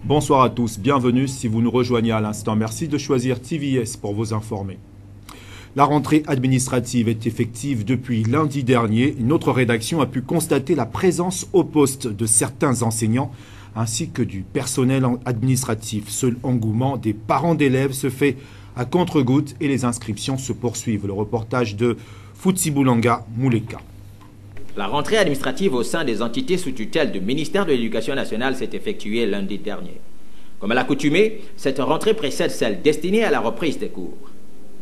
Bonsoir à tous, bienvenue si vous nous rejoignez à l'instant. Merci de choisir TVS pour vous informer. La rentrée administrative est effective depuis lundi dernier. Notre rédaction a pu constater la présence au poste de certains enseignants ainsi que du personnel administratif. Seul engouement des parents d'élèves se fait à contre-gouttes et les inscriptions se poursuivent. Le reportage de Futsibulanga Mouleka. La rentrée administrative au sein des entités sous tutelle du ministère de l'Éducation nationale s'est effectuée lundi dernier. Comme à l'accoutumée, cette rentrée précède celle destinée à la reprise des cours.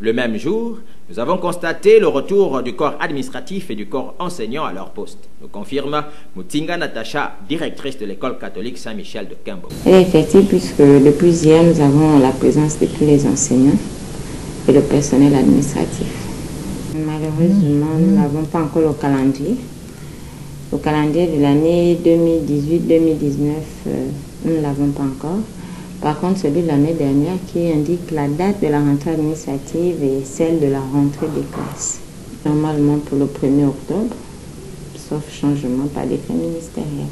Le même jour, nous avons constaté le retour du corps administratif et du corps enseignant à leur poste, nous confirme Mutinga Natacha, directrice de l'école catholique Saint-Michel de Kembo. Elle est effective puisque depuis hier, nous avons la présence de tous les enseignants et le personnel administratif. Malheureusement, nous n'avons pas encore le calendrier. Le calendrier de l'année 2018-2019, nous ne l'avons pas encore. Par contre, celui de l'année dernière qui indique la date de la rentrée administrative et celle de la rentrée des classes. Normalement pour le 1er octobre, sauf changement par décret ministériel.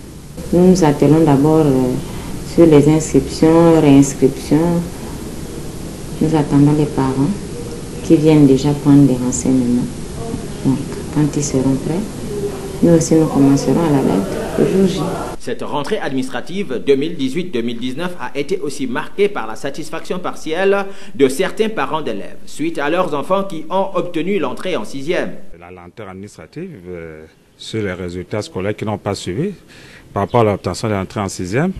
Nous nous attelons d'abord sur les inscriptions, réinscriptions. Nous attendons les parents qui viennent déjà prendre des renseignements. Donc, quand ils seront prêts, nous aussi, nous commencerons à la lettre le jour J. Cette rentrée administrative 2018-2019 a été aussi marquée par la satisfaction partielle de certains parents d'élèves, suite à leurs enfants qui ont obtenu l'entrée en 6e. La lenteur administrative sur les résultats scolaires qui n'ont pas suivi par rapport à l'obtention de l'entrée en 6e.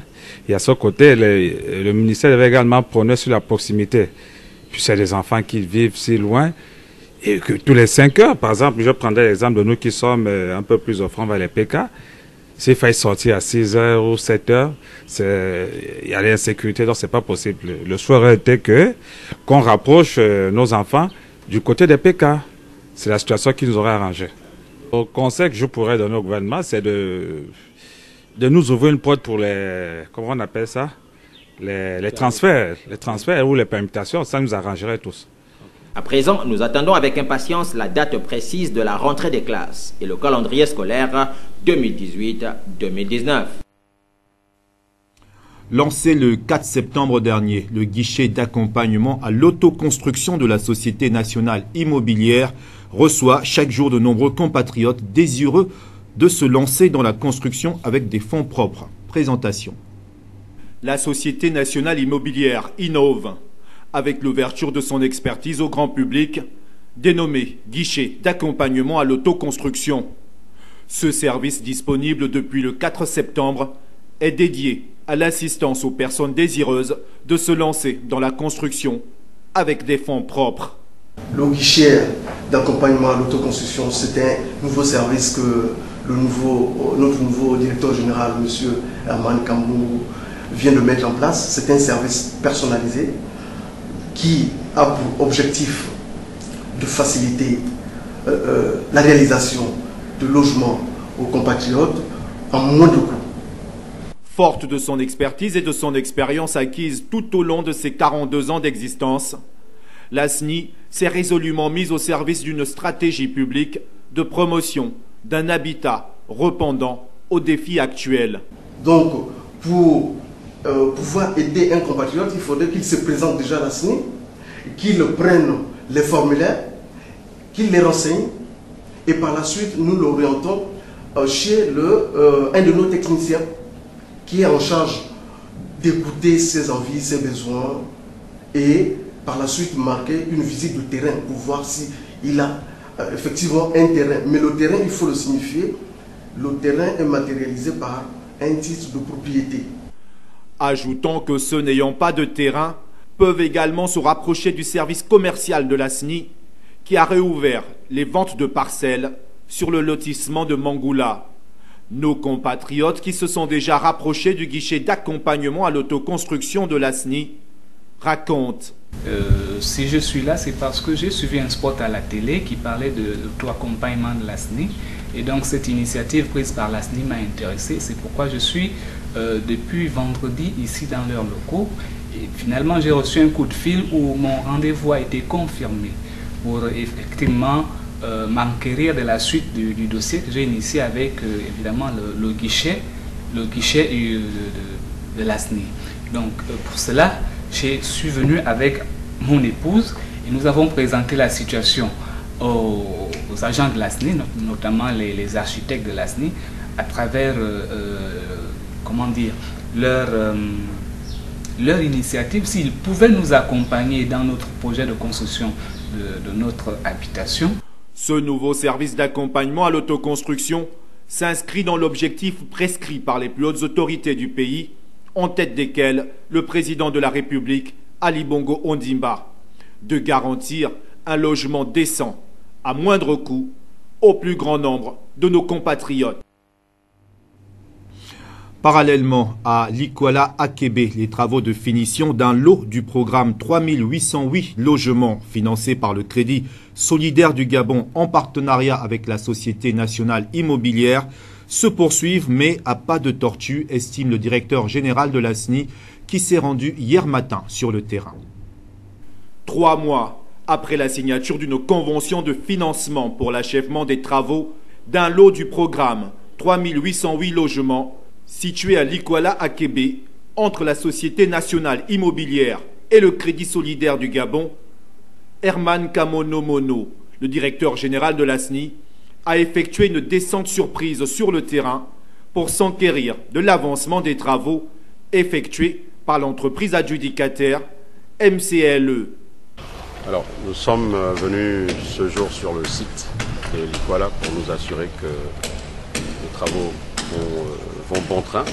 Et à ce côté, le ministère avait également prôné sur la proximité. Puis c'est des enfants qui vivent si loin. Et que tous les 5 heures, par exemple, je prendrais l'exemple de nous qui sommes un peu plus offrants vers les PK. S'il fallait sortir à 6 heures ou 7 heures, il y a l'insécurité, donc c'est pas possible. Le choix aurait été qu'on rapproche nos enfants du côté des PK. C'est la situation qui nous aurait arrangé. Le conseil que je pourrais donner au gouvernement, c'est de nous ouvrir une porte pour les, comment on appelle ça, les transferts ou les permutations, ça nous arrangerait tous. À présent, nous attendons avec impatience la date précise de la rentrée des classes et le calendrier scolaire 2018-2019. Lancé le 4 septembre dernier, le guichet d'accompagnement à l'autoconstruction de la Société nationale immobilière reçoit chaque jour de nombreux compatriotes désireux de se lancer dans la construction avec des fonds propres. Présentation. La Société nationale immobilière innove avec l'ouverture de son expertise au grand public, dénommé guichet d'accompagnement à l'autoconstruction. Ce service disponible depuis le 4 septembre est dédié à l'assistance aux personnes désireuses de se lancer dans la construction avec des fonds propres. Le guichet d'accompagnement à l'autoconstruction, c'est un nouveau service que notre nouveau directeur général, M. Herman Kambou, vient de mettre en place. C'est un service personnalisé qui a pour objectif de faciliter la réalisation de logements aux compatriotes en moindre coût. Forte de son expertise et de son expérience acquise tout au long de ses 42 ans d'existence, la SNI s'est résolument mise au service d'une stratégie publique de promotion d'un habitat répondant aux défis actuels. Donc, pour pouvoir aider un compatriote, il faudrait qu'il se présente déjà à la SNI, qu'il prenne les formulaires, qu'il les renseigne, et par la suite, nous l'orientons chez un de nos techniciens qui est en charge d'écouter ses envies, ses besoins, et par la suite marquer une visite de terrain pour voir s'il a effectivement un terrain. Mais le terrain, il faut le signifier, le terrain est matérialisé par un titre de propriété. Ajoutons que ceux n'ayant pas de terrain peuvent également se rapprocher du service commercial de la SNI qui a réouvert les ventes de parcelles sur le lotissement de Mangoula. Nos compatriotes qui se sont déjà rapprochés du guichet d'accompagnement à l'autoconstruction de la SNI racontent. Si je suis là, c'est parce que j'ai suivi un spot à la télé qui parlait de l'auto-accompagnement de la SNI. Et donc cette initiative prise par la SNI m'a intéressé. C'est pourquoi je suis depuis vendredi ici dans leurs locaux. Et finalement, j'ai reçu un coup de fil où mon rendez-vous a été confirmé pour effectivement m'enquérir de la suite du dossier que j'ai initié avec évidemment le guichet de l'ASNI. Donc pour cela, je suis venu avec mon épouse et nous avons présenté la situation aux agents de l'ASNI, notamment les architectes de l'ASNI, à travers comment dire, leur initiative, s'ils pouvaient nous accompagner dans notre projet de construction de notre habitation. Ce nouveau service d'accompagnement à l'autoconstruction s'inscrit dans l'objectif prescrit par les plus hautes autorités du pays, en tête desquelles le président de la République, Ali Bongo Ondimba, de garantir un logement décent, à moindre coût, au plus grand nombre de nos compatriotes. Parallèlement à Likwala Akebe, les travaux de finition d'un lot du programme 3808 logements financé par le Crédit solidaire du Gabon en partenariat avec la Société nationale immobilière se poursuivent, mais à pas de tortue, estime le directeur général de l'ASNI qui s'est rendu hier matin sur le terrain. 3 mois après la signature d'une convention de financement pour l'achèvement des travaux d'un lot du programme 3808 logements situé à Likwala Akebe, entre la Société nationale immobilière et le Crédit solidaire du Gabon, Herman Kamono-Mono, le directeur général de l'ASNI, a effectué une descente surprise sur le terrain pour s'enquérir de l'avancement des travaux effectués par l'entreprise adjudicataire MCLE. Alors, nous sommes venus ce jour sur le site de Likwala pour nous assurer que les travaux vont bon train.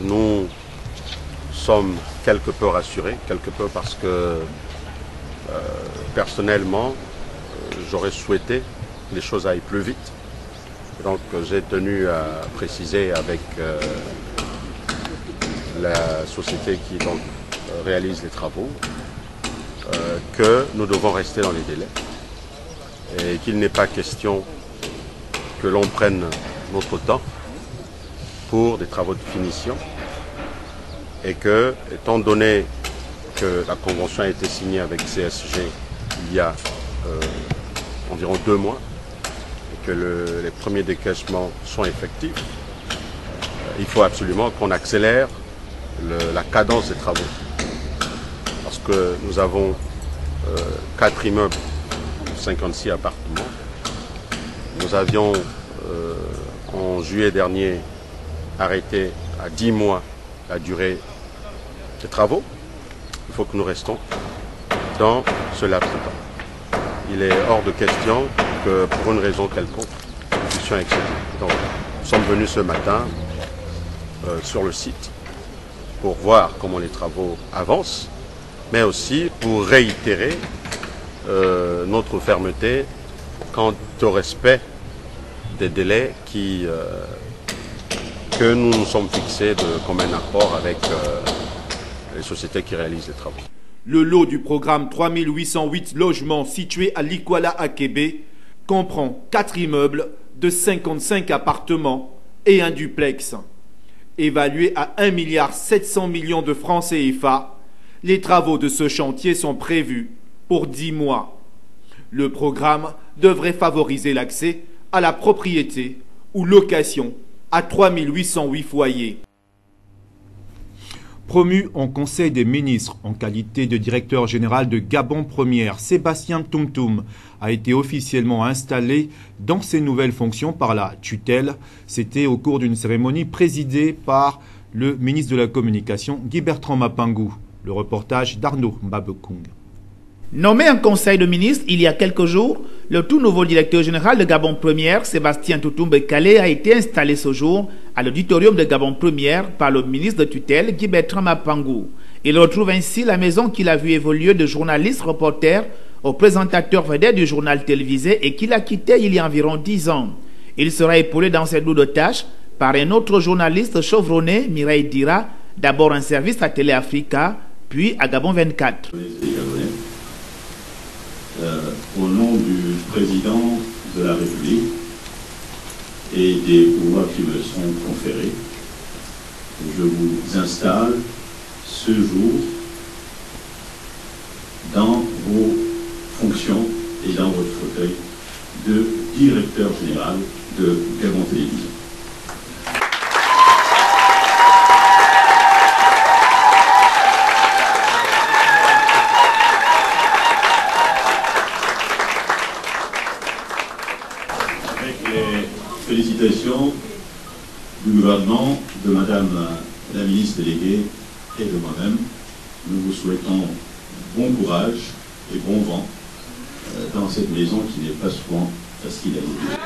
Nous sommes quelque peu rassurés, parce que personnellement, j'aurais souhaité que les choses aillent plus vite. Donc j'ai tenu à préciser avec la société qui donc réalise les travaux que nous devons rester dans les délais et qu'il n'est pas question que l'on prenne notre temps pour des travaux de finition et que, étant donné que la convention a été signée avec CSG il y a environ 2 mois et que les premiers décaissements sont effectifs, il faut absolument qu'on accélère la cadence des travaux. Parce que nous avons 4 immeubles, 56 appartements. Nous avions en juillet dernier arrêté à 10 mois la durée des travaux. Il faut que nous restons dans ce laps de temps. Il est hors de question que pour une raison quelconque, nous puissions excéder. Donc, nous sommes venus ce matin sur le site pour voir comment les travaux avancent, mais aussi pour réitérer notre fermeté quant au respect des délais que nous nous sommes fixés de commun accord avec les sociétés qui réalisent les travaux. Le lot du programme 3808 logements situé à Likwala Akebe comprend 4 immeubles de 55 appartements et un duplex. Évalué à 1,7 milliard de francs CFA, les travaux de ce chantier sont prévus pour 10 mois. Le programme devrait favoriser l'accès à la propriété ou location à 3808 foyers. Promu en Conseil des ministres en qualité de directeur général de Gabon Première, Sébastien Toumtoum a été officiellement installé dans ses nouvelles fonctions par la tutelle. C'était au cours d'une cérémonie présidée par le ministre de la Communication, Guy Bertrand Mapangou. Le reportage d'Arnaud Mbabekong. Nommé en Conseil de ministres il y a quelques jours, le tout nouveau directeur général de Gabon Première, Sébastien Toutoumbe Kalé, a été installé ce jour à l'auditorium de Gabon Première par le ministre de tutelle Guy Bertrand Mapangou. Il retrouve ainsi la maison qu'il a vu évoluer de journaliste reporter au présentateur vedette du journal télévisé et qu'il a quitté il y a environ 10 ans. Il sera épaulé dans ses lourdes tâches par un autre journaliste chevronné, Mireille Dira, d'abord en service à Télé Africa, puis à Gabon 24. Au nom du président de la République et des pouvoirs qui me sont conférés, je vous installe ce jour dans vos fonctions et dans votre fauteuil de directeur général de Gabon Télévision. Avec les félicitations du gouvernement, de Madame la ministre déléguée et de moi-même, nous vous souhaitons bon courage et bon vent dans cette maison qui n'est pas souvent facile à vivre.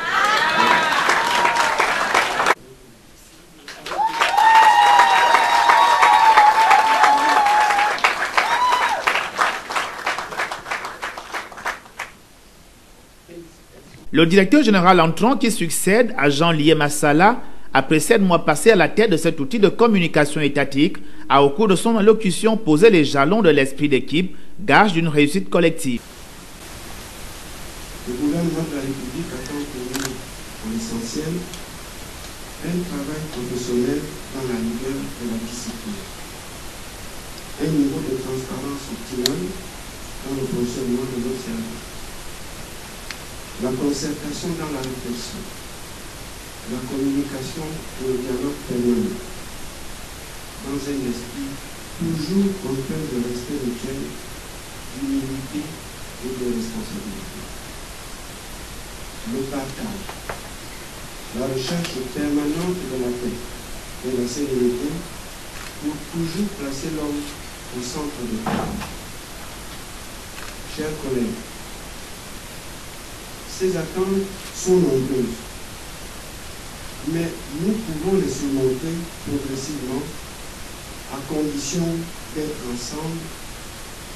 Le directeur général entrant qui succède à Jean-Lié Massala, après 7 mois passés à la tête de cet outil de communication étatique, a au cours de son allocution posé les jalons de l'esprit d'équipe, gage d'une réussite collective. Le gouvernement de la République attend pour nous, pour l'essentiel, un travail professionnel dans la rigueur de la discipline, un niveau de transparence optimal dans le fonctionnement de nos services, la concertation dans la réflexion, la communication et le dialogue permanent, dans un esprit toujours empreint de respect mutuel, d'humilité et de responsabilité. Le partage, la recherche permanente de la paix et la sérénité pour toujours placer l'homme au centre de tout. Chers collègues, ces attentes sont nombreuses, mais nous pouvons les surmonter progressivement à condition d'être ensemble,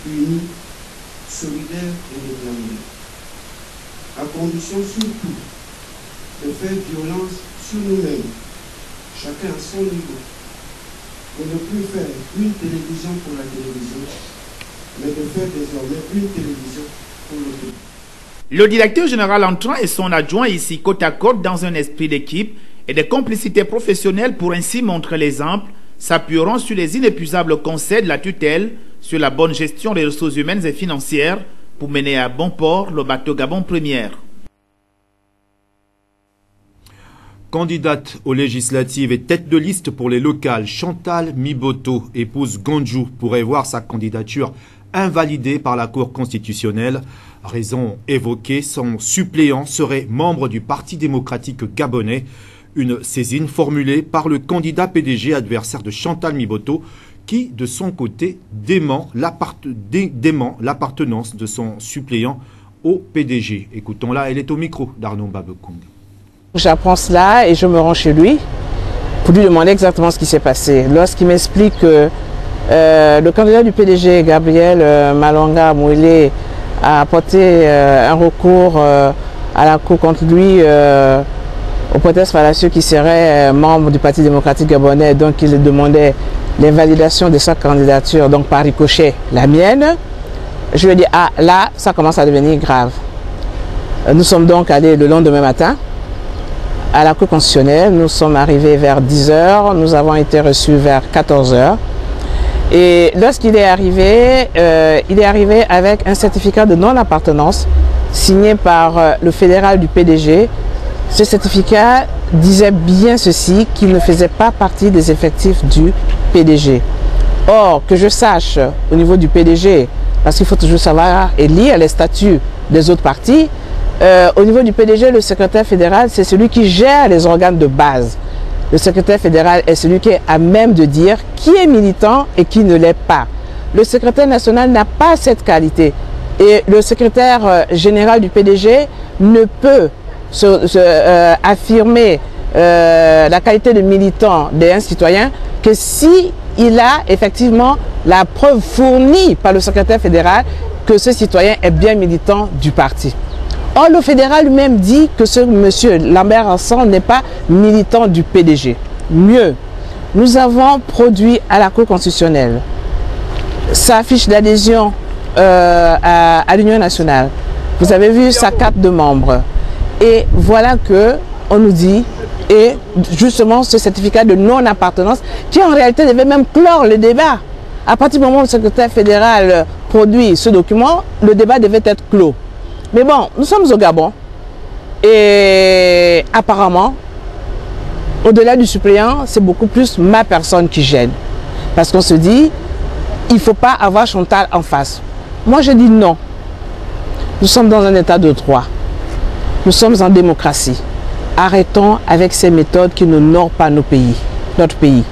unis, solidaires et déterminés. À condition surtout de faire violence sur nous-mêmes, chacun à son niveau, et ne plus faire une télévision pour la télévision, mais de faire désormais une télévision pour le pays. Le directeur général entrant et son adjoint ici côte à côte dans un esprit d'équipe et de complicité professionnelle pour ainsi montrer l'exemple, s'appuieront sur les inépuisables conseils de la tutelle sur la bonne gestion des ressources humaines et financières pour mener à bon port le bateau Gabon Première. Candidate aux législatives et tête de liste pour les locales, Chantal Miboto, épouse Gondjou, pourrait voir sa candidature invalidée par la Cour constitutionnelle. Raison évoquée, son suppléant serait membre du Parti démocratique gabonais. Une saisine formulée par le candidat PDG adversaire de Chantal Miboto qui, de son côté, dément l'appartenance de son suppléant au PDG. Écoutons-la, elle est au micro d'Arnaud Babekong. J'apprends cela et je me rends chez lui pour lui demander exactement ce qui s'est passé. Lorsqu'il m'explique que le candidat du PDG, Gabriel Malonga Mouilé, a apporté un recours à la Cour contre lui au prétexte fallacieux qu'il serait membre du Parti démocratique gabonais, donc il demandait l'invalidation de sa candidature, donc par ricochet la mienne. Je lui ai dit, ah là, ça commence à devenir grave. Nous sommes donc allés le lendemain matin à la Cour constitutionnelle. Nous sommes arrivés vers 10 h, nous avons été reçus vers 14 h. Et lorsqu'il est arrivé avec un certificat de non-appartenance signé par le fédéral du PDG. Ce certificat disait bien ceci, qu'il ne faisait pas partie des effectifs du PDG. Or, que je sache au niveau du PDG, parce qu'il faut toujours savoir et lire les statuts des autres partis, au niveau du PDG, le secrétaire fédéral, c'est celui qui gère les organes de base. Le secrétaire fédéral est celui qui est à même de dire qui est militant et qui ne l'est pas. Le secrétaire national n'a pas cette qualité. Et le secrétaire général du PDG ne peut affirmer la qualité de militant d'un citoyen que si il a effectivement la preuve fournie par le secrétaire fédéral que ce citoyen est bien militant du parti. Or, le fédéral lui-même dit que ce monsieur Lambert Ansand n'est pas militant du PDG. Mieux, nous avons produit à la Cour constitutionnelle sa fiche d'adhésion à l'Union nationale. Vous avez vu sa carte de membre. Et voilà que on nous dit, et justement ce certificat de non-appartenance, qui en réalité devait même clore le débat. À partir du moment où le secrétaire fédéral produit ce document, le débat devait être clos. Mais bon, nous sommes au Gabon et apparemment, au-delà du suppléant, c'est beaucoup plus ma personne qui gêne. Parce qu'on se dit, il ne faut pas avoir Chantal en face. Moi, je dis non. Nous sommes dans un état de droit. Nous sommes en démocratie. arrêtons avec ces méthodes qui n'honorent pas notre pays.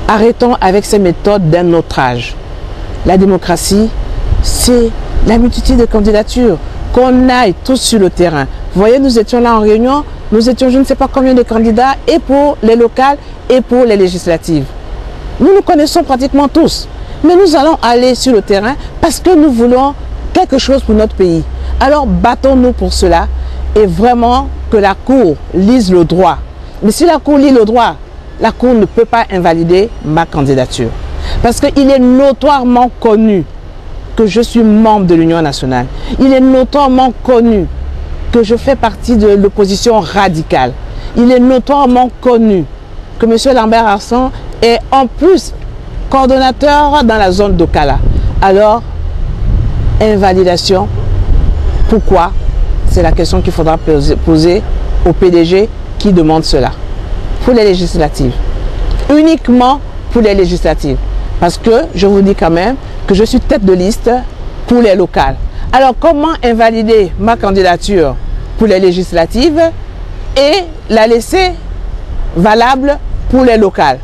Arrêtons avec ces méthodes d'un autre âge. La démocratie, c'est la multitude de candidatures. Qu'on aille tous sur le terrain. Vous voyez, nous étions là en réunion, nous étions je ne sais pas combien de candidats, et pour les locales et pour les législatives. Nous nous connaissons pratiquement tous, mais nous allons aller sur le terrain parce que nous voulons quelque chose pour notre pays. Alors battons-nous pour cela et vraiment que la Cour lise le droit. Mais si la Cour lit le droit, la Cour ne peut pas invalider ma candidature. Parce qu'il est notoirement connu que je suis membre de l'Union nationale. Il est notoirement connu que je fais partie de l'opposition radicale. Il est notoirement connu que M. Lambert Arsan est en plus coordonnateur dans la zone d'Okala. Alors, invalidation, pourquoi? C'est la question qu'il faudra poser au PDG qui demande cela. Pour les législatives. Uniquement pour les législatives. Parce que je vous dis quand même que je suis tête de liste pour les locales. Alors comment invalider ma candidature pour les législatives et la laisser valable pour les locales?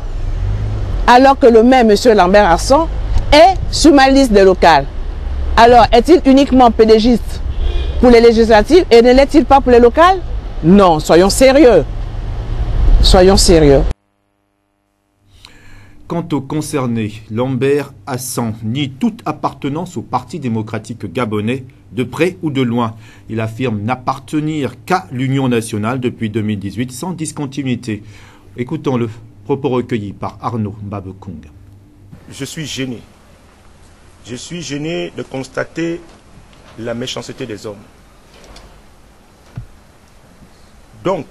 Alors que le même M. Lambert Arsan est sur ma liste des locales. Alors est-il uniquement PDGiste pour les législatives et ne l'est-il pas pour les locales? Non, soyons sérieux. Soyons sérieux. Quant aux concernés, Lambert Arsan nie toute appartenance au Parti démocratique gabonais, de près ou de loin. Il affirme n'appartenir qu'à l'Union nationale depuis 2018 sans discontinuité. Écoutons le propos recueilli par Arnaud Mbabekong. Je suis gêné. Je suis gêné de constater la méchanceté des hommes. Donc,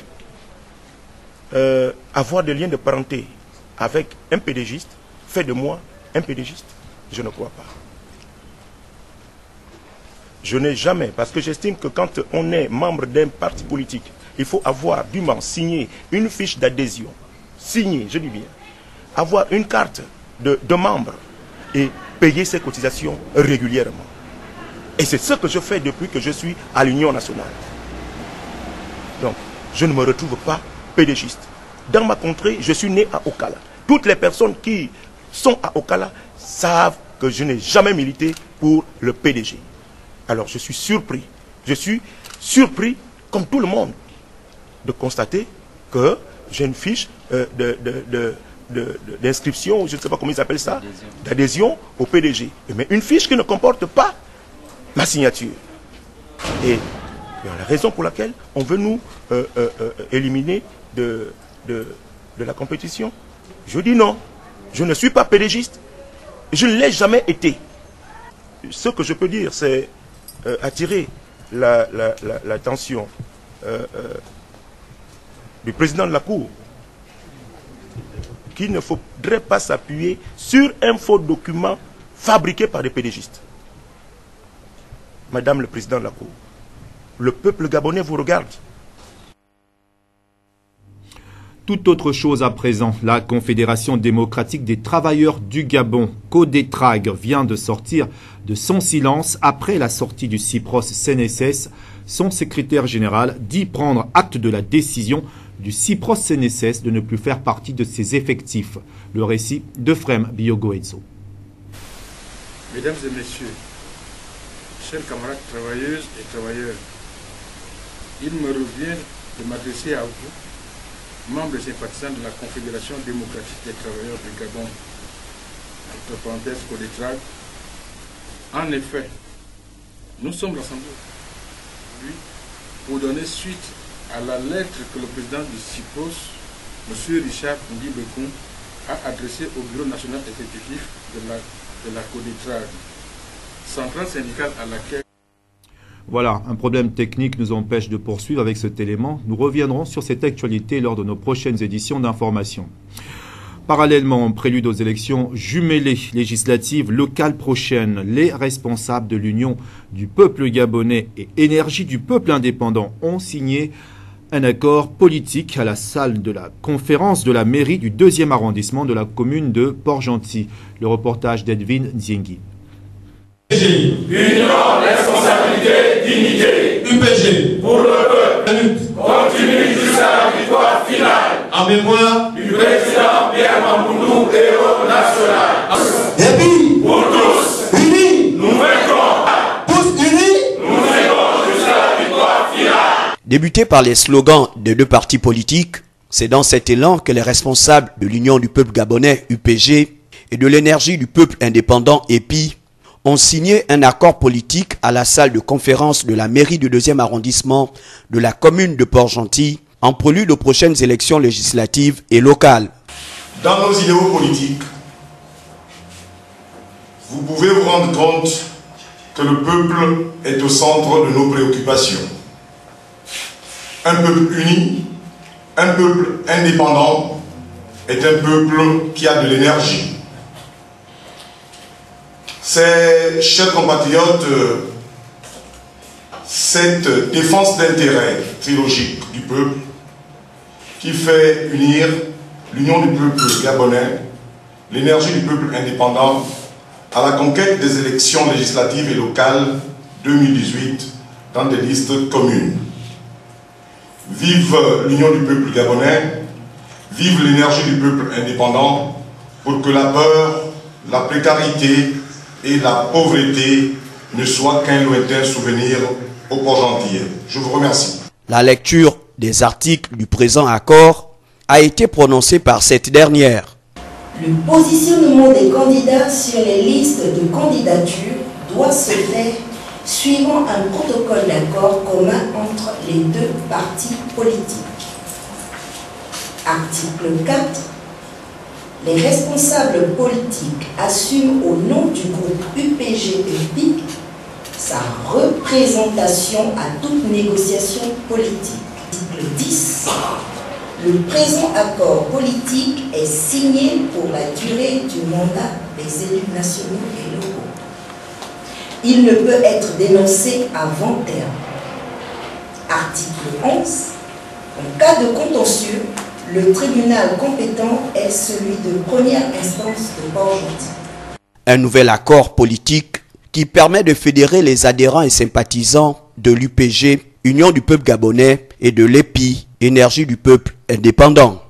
avoir des liens de parenté avec un pédégiste fait de moi un pédégiste, je ne crois pas. Je n'ai jamais, parce que j'estime que quand on est membre d'un parti politique, il faut avoir dûment signé une fiche d'adhésion, signer, je dis bien, avoir une carte de membre et payer ses cotisations régulièrement. Et c'est ce que je fais depuis que je suis à l'Union nationale. Donc, je ne me retrouve pas pédégiste. Dans ma contrée, je suis né à Okala. Toutes les personnes qui sont à Okala savent que je n'ai jamais milité pour le PDG. Alors je suis surpris. Je suis surpris, comme tout le monde, de constater que j'ai une fiche d'inscription, je ne sais pas comment ils appellent ça, d'adhésion au PDG. Mais une fiche qui ne comporte pas ma signature. Et la raison pour laquelle on veut nous éliminer de la compétition. Je dis non, je ne suis pas pédégiste, je ne l'ai jamais été. Ce que je peux dire, c'est attirer l'attention du président de la Cour, qu'il ne faudrait pas s'appuyer sur un faux document fabriqué par des pédégistes. Madame le président de la Cour, le peuple gabonais vous regarde. Tout autre chose à présent, la Confédération démocratique des travailleurs du Gabon, CODETRAG, vient de sortir de son silence après la sortie du CIPROS-CNSS. Son secrétaire général dit prendre acte de la décision du CIPROS-CNSS de ne plus faire partie de ses effectifs. Le récit de Frem Biogoetso. Mesdames et messieurs, chers camarades travailleuses et travailleurs, il me revient de m'adresser à vous, membres et sympathisants de la Confédération démocratique des travailleurs du Gabon, entre parenthèses CODETRAG. En effet, nous sommes rassemblés aujourd'hui pour donner suite à la lettre que le président du CIPROS, M. Richard Ndibekun, a adressée au Bureau national exécutif de la CODETRAG, centrale syndicale à laquelle... Voilà, un problème technique nous empêche de poursuivre avec cet élément. Nous reviendrons sur cette actualité lors de nos prochaines éditions d'information. Parallèlement, en prélude aux élections jumelées législatives locales prochaines, les responsables de l'Union du peuple gabonais et Énergie du peuple indépendant ont signé un accord politique à la salle de la conférence de la mairie du 2e arrondissement de la commune de Port-Gentil. Le reportage d'Edwin Nziengi. Union, responsabilité, dignité. UPG. Pour le peuple. Continue jusqu'à la victoire. en mémoire du président Pierre Mamboundou, héros national. Et puis, pour tous, unis, nous vaincrons. Tous unis, nous vaincrons jusqu'à la victoire finale. Débuté par les slogans de deux partis politiques, c'est dans cet élan que les responsables de l'Union du peuple gabonais, UPG, et de l'énergie du peuple indépendant, EPI, ont signé un accord politique à la salle de conférence de la mairie du 2e arrondissement de la commune de Port-Gentil, en prélude aux prochaines élections législatives et locales. Dans nos idéaux politiques, vous pouvez vous rendre compte que le peuple est au centre de nos préoccupations. Un peuple uni, un peuple indépendant est un peuple qui a de l'énergie. C'est, chers compatriotes, cette défense d'intérêt trilogique du peuple qui fait unir l'union du peuple gabonais, l'énergie du peuple indépendant à la conquête des élections législatives et locales 2018 dans des listes communes. Vive l'union du peuple gabonais, vive l'énergie du peuple indépendant pour que la peur, la précarité et la pauvreté ne soient qu'un lointain souvenir au Port-Gentil. Je vous remercie. La lecture des articles du présent accord a été prononcée par cette dernière. Le positionnement des candidats sur les listes de candidature doit se faire suivant un protocole d'accord commun entre les deux partis politiques. Article 4. Les responsables politiques assument au nom du groupe UPG-EPIC sa représentation à toute négociation politique. Article 10. Le présent accord politique est signé pour la durée du mandat des élus nationaux et locaux. Il ne peut être dénoncé avant terme. Article 11. En cas de contentieux, le tribunal compétent est celui de première instance de Port-Gentil. Un nouvel accord politique qui permet de fédérer les adhérents et sympathisants de l'UPG, Union du peuple gabonais, et de l'EPI, Énergie du peuple indépendant.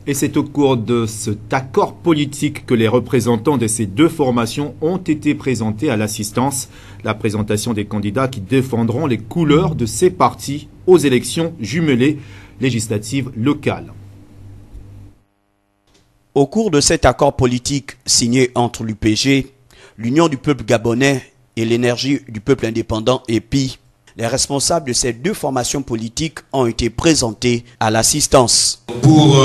Et c'est au cours de cet accord politique que les représentants de ces deux formations ont été présentés à l'assistance. La présentation des candidats qui défendront les couleurs de ces partis aux élections jumelées législatives locales. Au cours de cet accord politique signé entre l'UPG, l'Union du peuple gabonais et l'énergie du peuple indépendant EPI, les responsables de ces deux formations politiques ont été présentés à l'assistance. Pour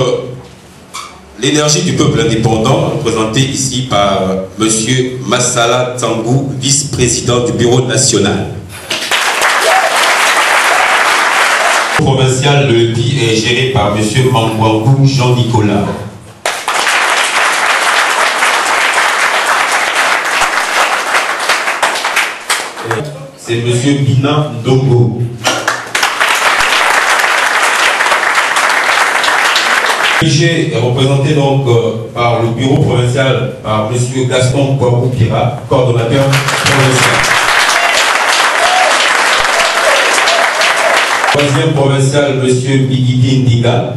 l'énergie du peuple indépendant, présenté ici par M. Massala Tsangou, vice-président du bureau national. Le provincial de l'EPI est géré par M. Mangwangou Jean-Nicolas. C'est M. Bina Ndongo. L'UPG est représenté donc par le bureau provincial, par M. Gaston Kouarou-Pira, coordonnateur provincial. Troisième provincial, M. Bigidi Ndiga.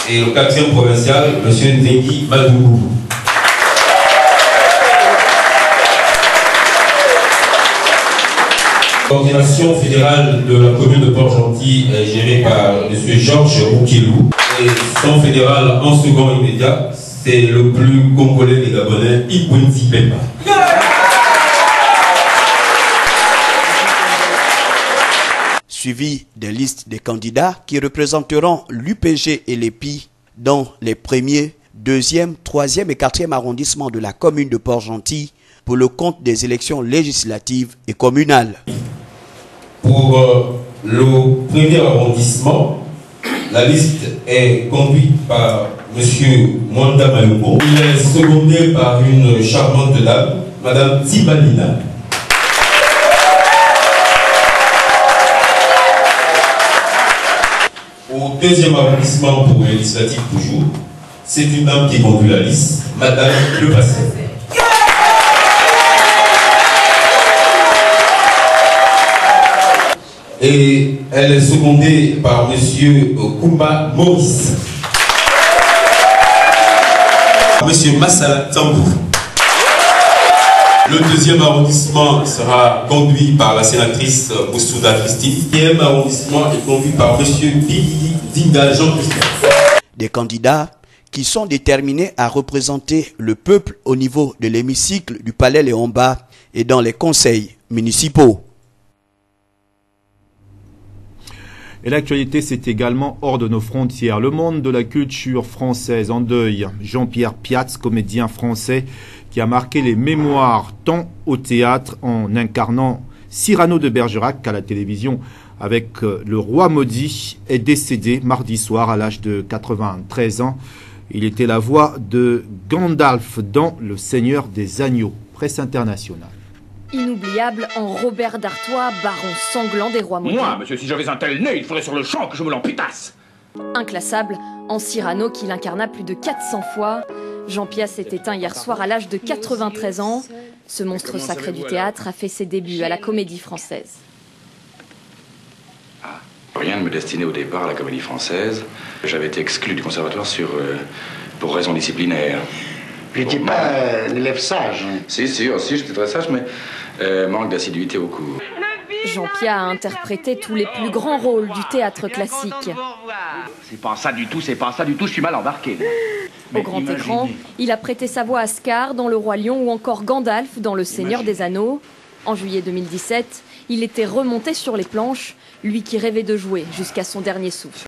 Et le quatrième provincial, M. Nzegi Madougou. La coordination fédérale de la commune de Port-Gentil est gérée par M. Georges Moukilou. Et son fédéral en second immédiat, c'est le plus congolais des Gabonais, Ibouinzi Pemba. Suivi des listes des candidats qui représenteront l'UPG et l'EPI dans les premiers, deuxième, troisième et quatrième arrondissements de la commune de Port-Gentil pour le compte des élections législatives et communales. Pour le premier arrondissement, la liste est conduite par M. Mwanda Malubo. Il est secondé par une charmante dame, Mme Tibanina. Au deuxième arrondissement pour les législatives toujours, C'est une dame qui conduit la liste, Madame Le Passé. Et elle est secondée par Monsieur Koumba Maurice. Monsieur Massala Tambou. Le deuxième arrondissement sera conduit par la sénatrice Moussouda Christine. Le deuxième arrondissement est conduit par Monsieur Billy Dinga Jean-Christophe. Des candidats qui sont déterminés à représenter le peuple au niveau de l'hémicycle du Palais Léon-Bas et dans les conseils municipaux. Et l'actualité, c'est également hors de nos frontières. Le monde de la culture française en deuil. Jean-Pierre Piatz, comédien français, qui a marqué les mémoires tant au théâtre en incarnant Cyrano de Bergerac qu'à la télévision avec Le Roi Maudit, est décédé mardi soir à l'âge de 93 ans. Il était la voix de Gandalf dans Le Seigneur des Agneaux. Presse internationale. Inoubliable en Robert d'Artois, baron sanglant des rois maudits. Moi, monsieur, si j'avais un tel nez, il faudrait sur le champ que je me l'amputasse. Inclassable en Cyrano, qu'il incarna plus de 400 fois, Jean-Pierre s'est éteint hier soir à l'âge de 93 ans. Ce monstre sacré du théâtre a fait ses débuts à la Comédie Française. Rien ne me destinait au départ à la Comédie Française. J'avais été exclu du conservatoire pour raisons disciplinaires. Vous n'étiez pas un élève sage. Si, aussi, j'étais très sage, mais manque d'assiduité au cours. Jean-Pierre a interprété tous les plus grands rôles du théâtre classique. C'est pas ça du tout, je suis mal embarqué. Au grand écran, il a prêté sa voix à Scar dans Le Roi Lion ou encore Gandalf dans Le Seigneur des Anneaux. En juillet 2017, il était remonté sur les planches, lui qui rêvait de jouer jusqu'à son dernier souffle.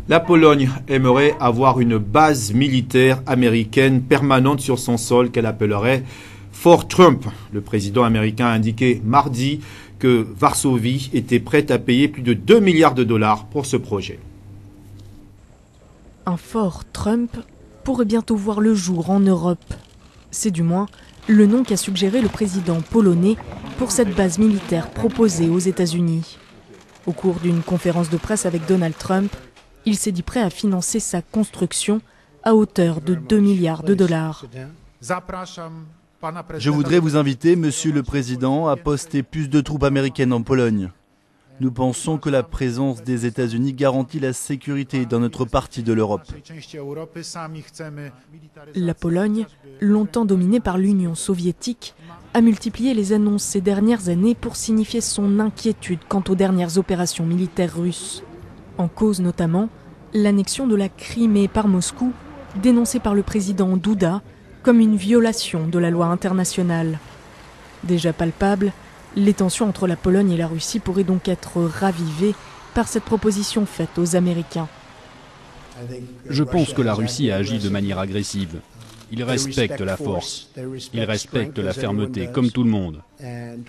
La Pologne aimerait avoir une base militaire américaine permanente sur son sol qu'elle appellerait Fort Trump. Le président américain a indiqué mardi que Varsovie était prête à payer plus de 2 milliards de dollars pour ce projet. Un Fort Trump pourrait bientôt voir le jour en Europe. C'est du moins le nom qu'a suggéré le président polonais pour cette base militaire proposée aux États-Unis. Au cours d'une conférence de presse avec Donald Trump, il s'est dit prêt à financer sa construction à hauteur de 2 milliards de dollars. Je voudrais vous inviter, Monsieur le Président, à poster plus de troupes américaines en Pologne. Nous pensons que la présence des États-Unis garantit la sécurité dans notre partie de l'Europe. La Pologne, longtemps dominée par l'Union soviétique, a multiplié les annonces ces dernières années pour signifier son inquiétude quant aux dernières opérations militaires russes. En cause notamment l'annexion de la Crimée par Moscou, dénoncée par le président Douda comme une violation de la loi internationale. Déjà palpable, les tensions entre la Pologne et la Russie pourraient donc être ravivées par cette proposition faite aux Américains. Je pense que la Russie a agi de manière agressive. Ils respectent la force, ils respectent la fermeté, comme tout le monde.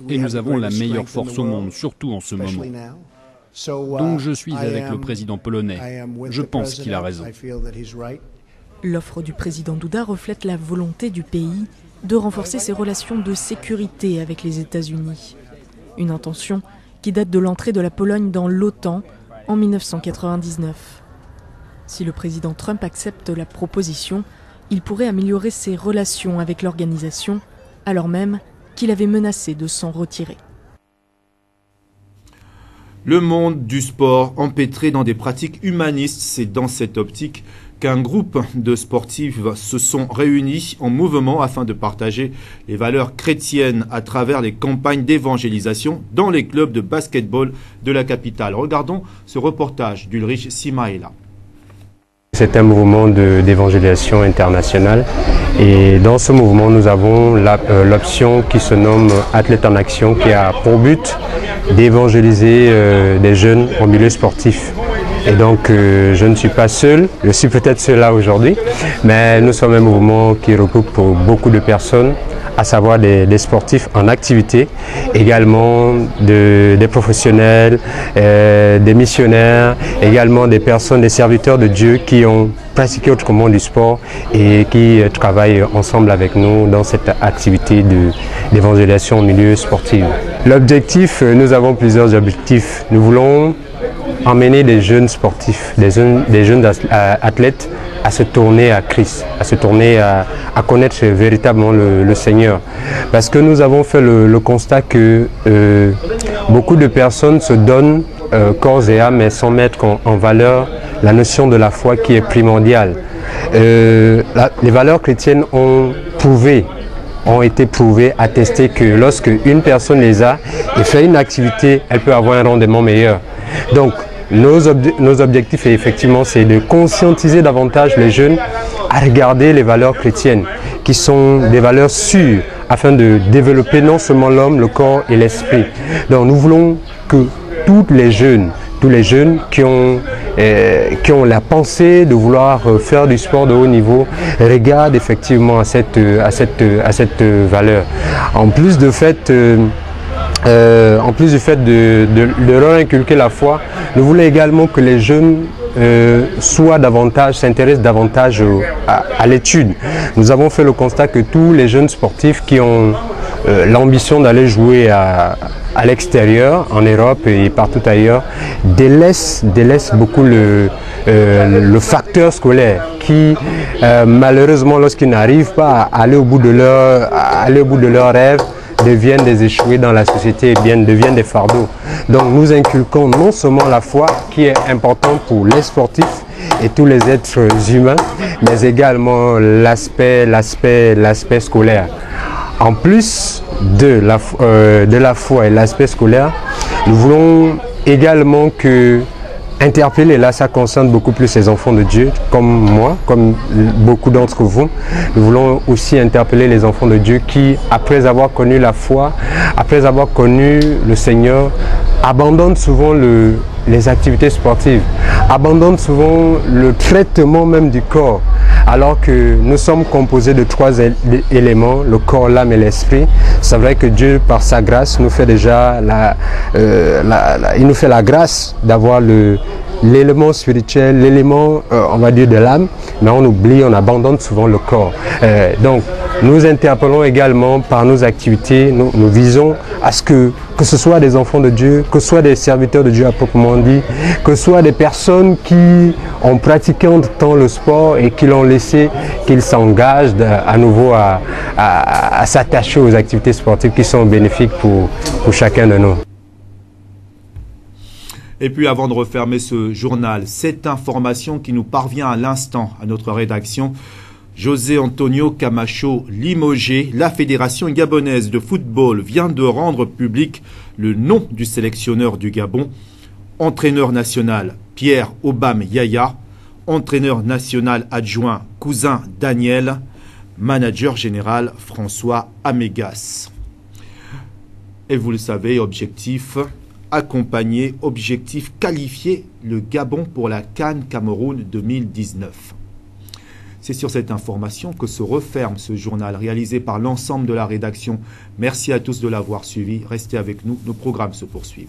Et nous avons la meilleure force au monde, surtout en ce moment. Donc je suis avec le président polonais. Je pense qu'il a raison. L'offre du président Douda reflète la volonté du pays de renforcer ses relations de sécurité avec les États-Unis. Une intention qui date de l'entrée de la Pologne dans l'OTAN en 1999. Si le président Trump accepte la proposition, il pourrait améliorer ses relations avec l'organisation, alors même qu'il avait menacé de s'en retirer. Le monde du sport empêtré dans des pratiques humanistes, c'est dans cette optique qu'un groupe de sportifs se sont réunis en mouvement afin de partager les valeurs chrétiennes à travers les campagnes d'évangélisation dans les clubs de basketball de la capitale. Regardons ce reportage d'Ulrich Simaela. C'est un mouvement d'évangélisation internationale et dans ce mouvement nous avons l'option qui se nomme Athlètes en Action qui a pour but d'évangéliser des jeunes en milieu sportif. Et donc je ne suis pas seul, je suis peut-être seul là aujourd'hui, mais nous sommes un mouvement qui regroupe beaucoup de personnes, à savoir des sportifs en activité, également des professionnels, des missionnaires, également des personnes, des serviteurs de Dieu qui ont pratiqué autrement du sport et qui travaillent ensemble avec nous dans cette activité d'évangélisation au milieu sportif. L'objectif, nous avons plusieurs objectifs. Nous voulons emmener des jeunes sportifs, des jeunes athlètes à se tourner à Christ, à se tourner à connaître véritablement le Seigneur. Parce que nous avons fait le constat que beaucoup de personnes se donnent corps et âme, mais sans mettre en valeur la notion de la foi qui est primordiale. Les valeurs chrétiennes ont été prouvées, attestées que lorsque une personne les a et fait une activité, elle peut avoir un rendement meilleur. Donc, nos objectifs, effectivement, c'est de conscientiser davantage les jeunes à regarder les valeurs chrétiennes, qui sont des valeurs sûres, afin de développer non seulement l'homme, le corps et l'esprit. Donc, nous voulons que tous les jeunes qui ont la pensée de vouloir faire du sport de haut niveau regardent effectivement à cette valeur. En plus du fait de leur inculquer la foi, nous voulons également que les jeunes s'intéressent davantage à l'étude. Nous avons fait le constat que tous les jeunes sportifs qui ont l'ambition d'aller jouer à l'extérieur, en Europe et partout ailleurs, délaissent beaucoup le facteur scolaire qui, malheureusement, lorsqu'ils n'arrivent pas à aller au bout de leur rêve, deviennent des échoués dans la société et deviennent des fardeaux. Donc nous inculquons non seulement la foi qui est importante pour les sportifs et tous les êtres humains, mais également l'aspect scolaire. En plus de la foi et l'aspect scolaire, nous voulons également interpeller, là ça concerne beaucoup plus les enfants de Dieu, comme moi, comme beaucoup d'entre vous. Nous voulons aussi interpeller les enfants de Dieu qui, après avoir connu la foi, après avoir connu le Seigneur, abandonnent souvent les activités sportives, abandonnent souvent le traitement même du corps. Alors que nous sommes composés de 3 éléments, le corps, l'âme et l'esprit. C'est vrai que Dieu, par sa grâce, nous fait déjà il nous fait la grâce d'avoir l'élément spirituel, l'élément, on va dire, de l'âme, mais on oublie, on abandonne souvent le corps. Donc, nous interpellons également par nos activités, nous visons à ce que ce soit des enfants de Dieu, que ce soit des serviteurs de Dieu à proprement dit, que ce soit des personnes qui ont pratiqué en temps le sport et qui l'ont laissé, qu'ils s'engagent à nouveau à s'attacher aux activités sportives qui sont bénéfiques pour chacun de nous. Et puis avant de refermer ce journal, cette information qui nous parvient à l'instant à notre rédaction. José Antonio Camacho limogé, la Fédération gabonaise de football vient de rendre public le nom du sélectionneur du Gabon. Entraîneur national Pierre Obam Yaya, entraîneur national adjoint Cousin Daniel, manager général François Amégas. Et vous le savez, objectif accompagner, objectif qualifier le Gabon pour la CAN Cameroun 2019. C'est sur cette information que se referme ce journal réalisé par l'ensemble de la rédaction. Merci à tous de l'avoir suivi. Restez avec nous, nos programmes se poursuivent.